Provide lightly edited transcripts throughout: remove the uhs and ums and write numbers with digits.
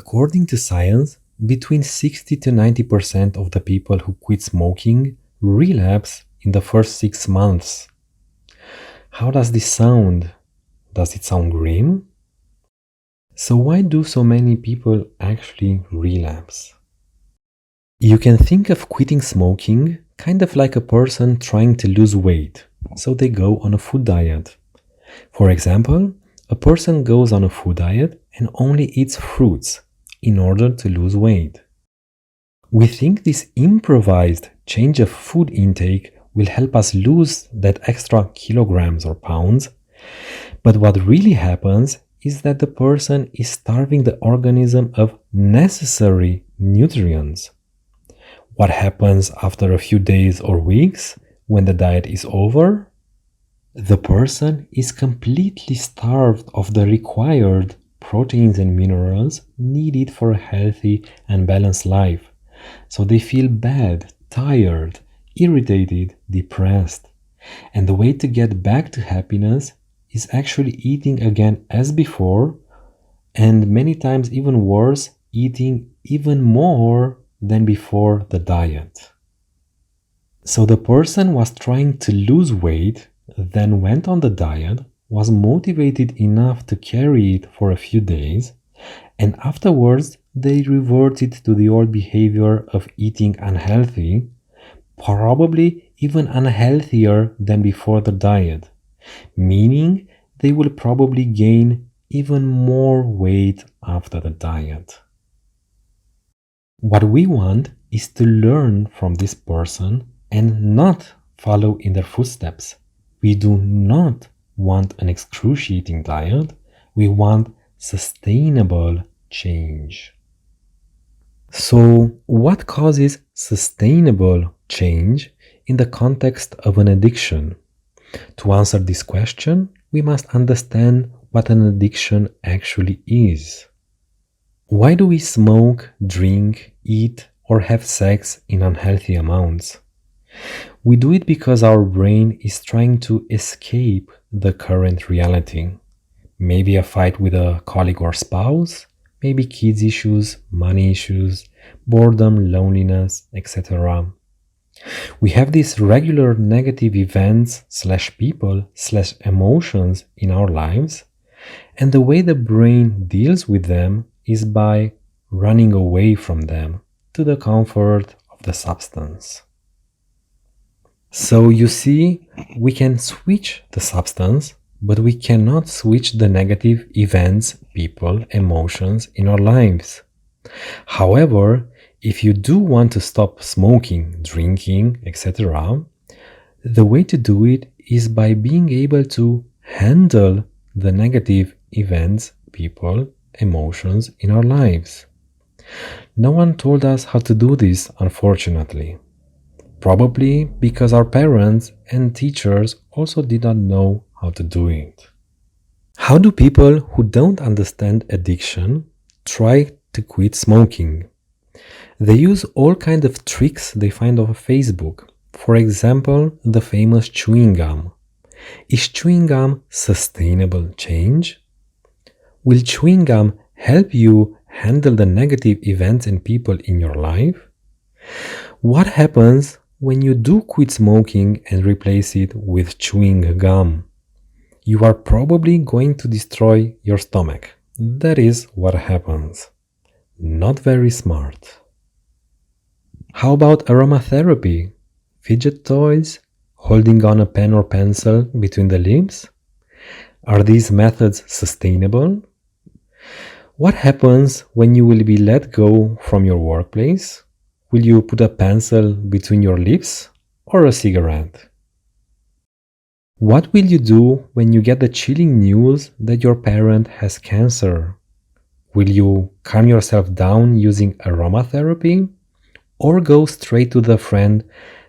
According to science, between 60 to 90% of the people who quit smoking relapse in the first 6 months. How does this sound? Does it sound grim? So why do so many people actually relapse? You can think of quitting smoking kind of like a person trying to lose weight, so they go on a food diet. For example, a person goes on a food diet and only eats fruits in order to lose weight. We think this improvised change of food intake will help us lose that extra kilograms or pounds, but what really happens is that the person is starving the organism of necessary nutrients. What happens after a few days or weeks when the diet is over? The person is completely starved of the required proteins and minerals needed for a healthy and balanced life. So they feel bad, tired, irritated, depressed. And the way to get back to happiness is actually eating again as before, and many times even worse, eating even more than before the diet. So the person was trying to lose weight, then went on the diet, was motivated enough to carry it for a few days, and afterwards they reverted to the old behavior of eating unhealthy, probably even unhealthier than before the diet, meaning they will probably gain even more weight after the diet. What we want is to learn from this person and not follow in their footsteps. We do not want an excruciating diet. We want sustainable change. So, what causes sustainable change in the context of an addiction? To answer this question, we must understand what an addiction actually is. Why do we smoke, drink, eat, or have sex in unhealthy amounts? We do it because our brain is trying to escape the current reality. Maybe a fight with a colleague or spouse, maybe kids issues, money issues, boredom, loneliness, etc. We have these regular negative events / people / emotions in our lives, and the way the brain deals with them is by running away from them to the comfort of the substance. So you see, we can switch the substance, but we cannot switch the negative events, people, emotions in our lives. However, if you do want to stop smoking, drinking, etc., the way to do it is by being able to handle the negative events, people, emotions in our lives. No one told us how to do this, unfortunately. Probably because our parents and teachers also did not know how to do it. How do people who don't understand addiction try to quit smoking? They use all kinds of tricks they find on Facebook. For example, the famous chewing gum. Is chewing gum sustainable change? Will chewing gum help you handle the negative events and people in your life? What happens when you do quit smoking and replace it with chewing gum? You are probably going to destroy your stomach. That is what happens. Not very smart. How about aromatherapy? Fidget toys? Holding on a pen or pencil between the lips? Are these methods sustainable? What happens when you will be let go from your workplace? Will you put a pencil between your lips or a cigarette? What will you do when you get the chilling news that your parent has cancer? Will you calm yourself down using aromatherapy or go straight to the friend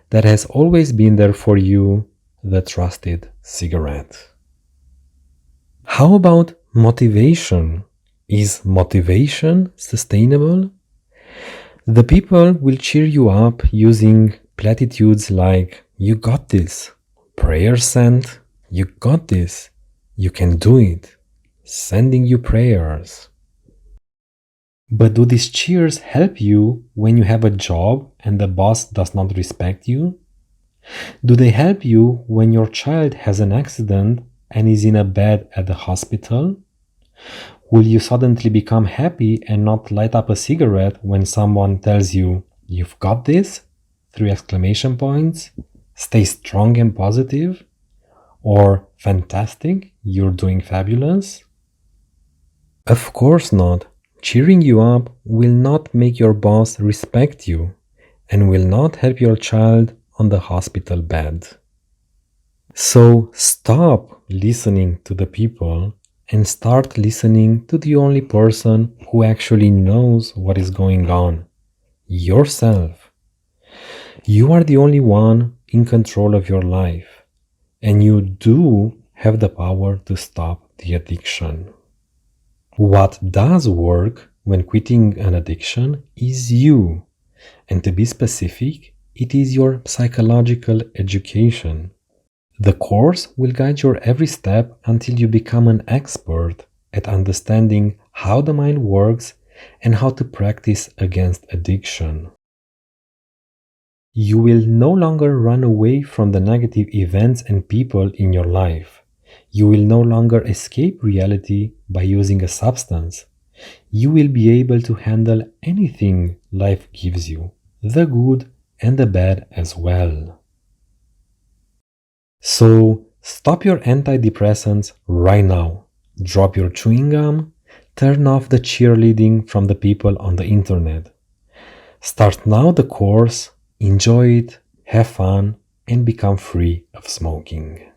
that has always been there for you, the trusted cigarette? How about motivation? Is motivation sustainable? The people will cheer you up using platitudes like, "You got this," "Prayer sent," "You got this," "You can do it," "Sending you prayers." But do these cheers help you when you have a job and the boss does not respect you? Do they help you when your child has an accident and is in a bed at the hospital? Will you suddenly become happy and not light up a cigarette when someone tells you, "You've got this?" Three exclamation points. Stay strong and positive? Or fantastic, you're doing fabulous? Of course not. Cheering you up will not make your boss respect you and will not help your child on the hospital bed. So stop listening to the people and start listening to the only person who actually knows what is going on, yourself. You are the only one in control of your life, and you do have the power to stop the addiction. What does work when quitting an addiction is you, and to be specific, it is your psychological education. The course will guide your every step until you become an expert at understanding how the mind works and how to practice against addiction. You will no longer run away from the negative events and people in your life. You will no longer escape reality by using a substance. You will be able to handle anything life gives you, the good and the bad as well. So, stop your antidepressants right now. Drop your chewing gum. Turn off the cheerleading from the people on the internet. Start now the course, enjoy it, have fun, and become free of smoking.